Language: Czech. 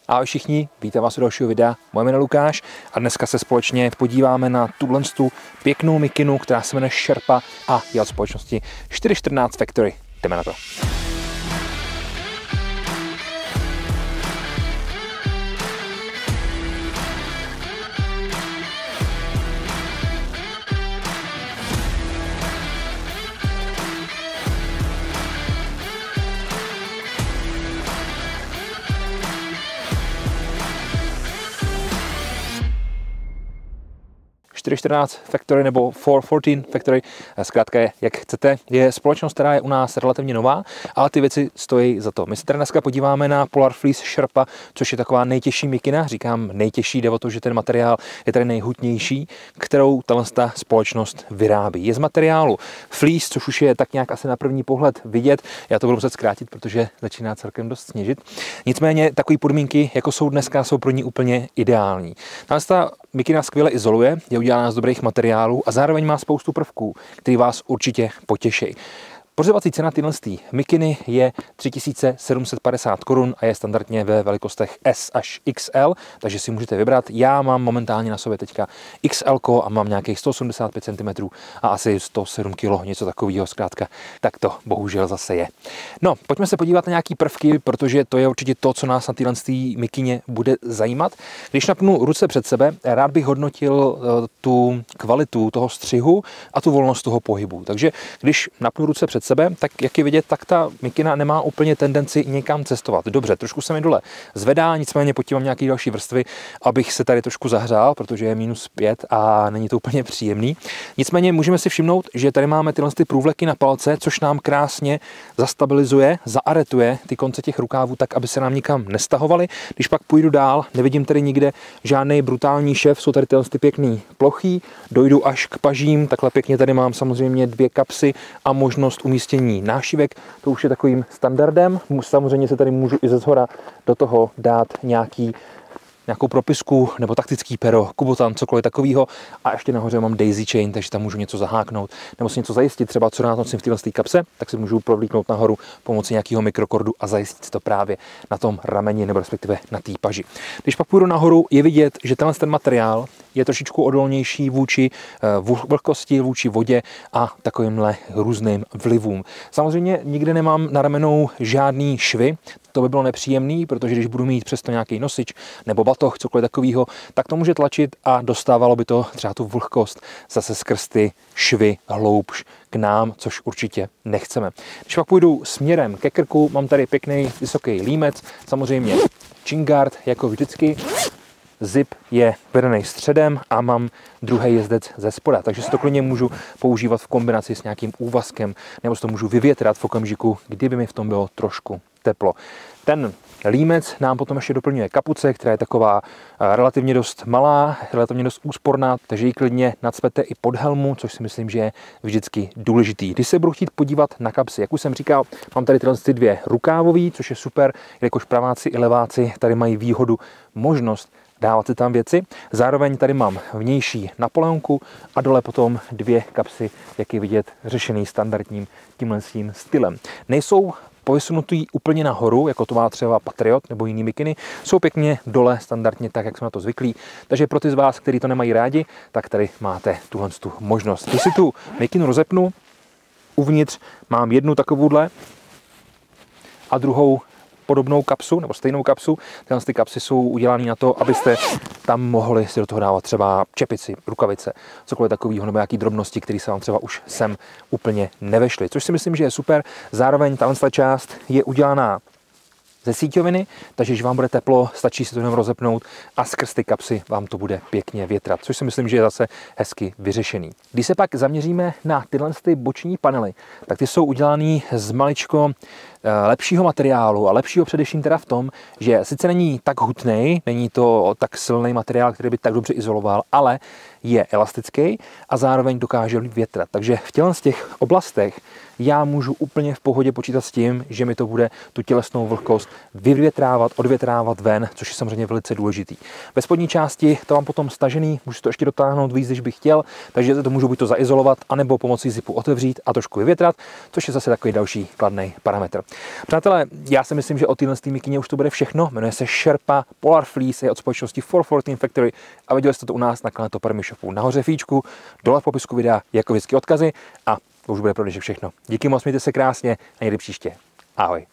Ahoj všichni, vítám vás u dalšího videa. Moje jméno je Lukáš a dneska se společně podíváme na tuhle pěknou mikinu, která se jmenuje Sherpa a je od společnosti 414 Factory. Jdeme na to. Factory nebo 414 Factory, zkrátka je, jak chcete, je společnost, která je u nás relativně nová, ale ty věci stojí za to. My se tady dneska podíváme na Polar Fleece Sherpa, což je taková nejtěžší mikina, říkám nejtěžší, jde o to, že ten materiál je tady nejhutnější, kterou ta společnost vyrábí. Je z materiálu fleece, což už je tak nějak asi na první pohled vidět, já to budu muset zkrátit, protože začíná celkem dost sněžit. Nicméně takové podmínky, jako jsou dneska, jsou pro ní úplně ideální. Ta mikina skvěle izoluje, je udělaná z dobrých materiálů a zároveň má spoustu prvků, které vás určitě potěší. Pořizovací cena téhle mikiny je 3750 korun a je standardně ve velikostech S až XL, takže si můžete vybrat. Já mám momentálně na sobě teďka XL a mám nějakých 185 cm a asi 107 kg, něco takového zkrátka. Tak to bohužel zase je. No, pojďme se podívat na nějaký prvky, protože to je určitě to, co nás na téhle mikině bude zajímat. Když napnu ruce před sebe, rád bych hodnotil tu kvalitu toho střihu a tu volnost toho pohybu. Takže když napnu ruce před sebe, tak jak je vidět, tak ta mikina nemá úplně tendenci někam cestovat. Dobře, trošku se mi dole zvedá, nicméně potím nějaké další vrstvy, abych se tady trošku zahřál, protože je -5 a není to úplně příjemný. Nicméně můžeme si všimnout, že tady máme tyhle průvleky na palce, což nám krásně zastabilizuje, zaaretuje ty konce těch rukávů tak, aby se nám nikam nestahovaly. Když pak půjdu dál, nevidím tady nikde žádný brutální šef, jsou tady tyhle pěkný plochý, dojdu až k pažím, takhle pěkně tady mám samozřejmě 2 kapsy a možnost umístění nášivek, to už je takovým standardem. Samozřejmě se tady můžu i ze shora do toho dát nějakou propisku nebo taktický pero, kubotan, cokoliv takového. A ještě nahoře mám daisy chain, takže tam můžu něco zaháknout nebo si něco zajistit, třeba co rád nosím v téhle kapse, tak si můžu provlíknout nahoru pomocí nějakého mikrokordu a zajistit to právě na tom rameni nebo respektive na té paži. Když pak půjdu nahoru, je vidět, že ten materiál je trošičku odolnější vůči vlhkosti, vůči vodě a takovýmhle různým vlivům. Samozřejmě nikde nemám na ramenou žádný švy, to by bylo nepříjemný, protože když budu mít přesto nějaký nosič nebo batoh, cokoliv takového, tak to může tlačit a dostávalo by to třeba tu vlhkost zase skrz ty švy hloubš k nám, což určitě nechceme. Když pak půjdu směrem ke krku, mám tady pěkný vysoký límec, samozřejmě chin guard, jako vždycky. Zip je vedený středem a mám druhý jezdec ze spoda, takže si to klidně můžu používat v kombinaci s nějakým úvazkem, nebo si to můžu vyvětrat v okamžiku, kdyby mi v tom bylo trošku teplo. Ten límec nám potom ještě doplňuje kapuce, která je taková relativně dost malá, relativně dost úsporná, takže ji klidně nacpete i pod helmu, což si myslím, že je vždycky důležitý. Když se budu chtít podívat na kapsy, jak už jsem říkal, mám tady tyhle 2 rukávové, což je super, jelikož praváci i leváci tady mají výhodu možnost dávat si tam věci. Zároveň tady mám vnější napoleonku a dole potom 2 kapsy, jak je vidět, řešený standardním tímhle stylem. Nejsou posunutý úplně nahoru, jako to má třeba Patriot nebo jiný mikiny, jsou pěkně dole standardně tak, jak jsme na to zvyklí. Takže pro ty z vás, kteří to nemají rádi, tak tady máte tuhle možnost. Když si tu mikinu rozepnu, uvnitř mám jednu takovouhle a druhou podobnou kapsu, nebo stejnou kapsu. Tyhle kapsy jsou udělané na to, abyste tam mohli si do toho dávat třeba čepici, rukavice, cokoliv takového, nebo nějaký drobnosti, které se vám třeba už sem úplně nevešly. Což si myslím, že je super. Zároveň tahle část je udělaná ze síťoviny, takže když vám bude teplo, stačí si to jenom rozepnout a skrz ty kapsy vám to bude pěkně větrat, což si myslím, že je zase hezky vyřešený. Když se pak zaměříme na tyhle boční panely, tak ty jsou udělané z maličko lepšího materiálu a lepšího především teda v tom, že sice není tak hutný, není to tak silný materiál, který by tak dobře izoloval, ale je elastický a zároveň dokáže větrat. Takže v těch oblastech, já můžu úplně v pohodě počítat s tím, že mi to bude tu tělesnou vlhkost vyvětrávat, odvětrávat ven, což je samozřejmě velice důležitý. Ve spodní části to mám potom stažený, můžu to ještě dotáhnout víc, když bych chtěl, takže to můžu buď to zaizolovat, anebo pomocí zipu otevřít a trošku vyvětrat, což je zase takový další kladný parametr. Přátelé, já si myslím, že o téhle mikině už to bude všechno. Jmenuje se Sherpa Polar Fleece, je od společnosti 414 Factory a viděli jste to u nás na kanále Toppermy Shopu nahoře fíčku, dole v popisku videa jako vždycky odkazy a to už bude pro dnešek všechno. Díky moc, mějte se krásně a někdy příště. Ahoj.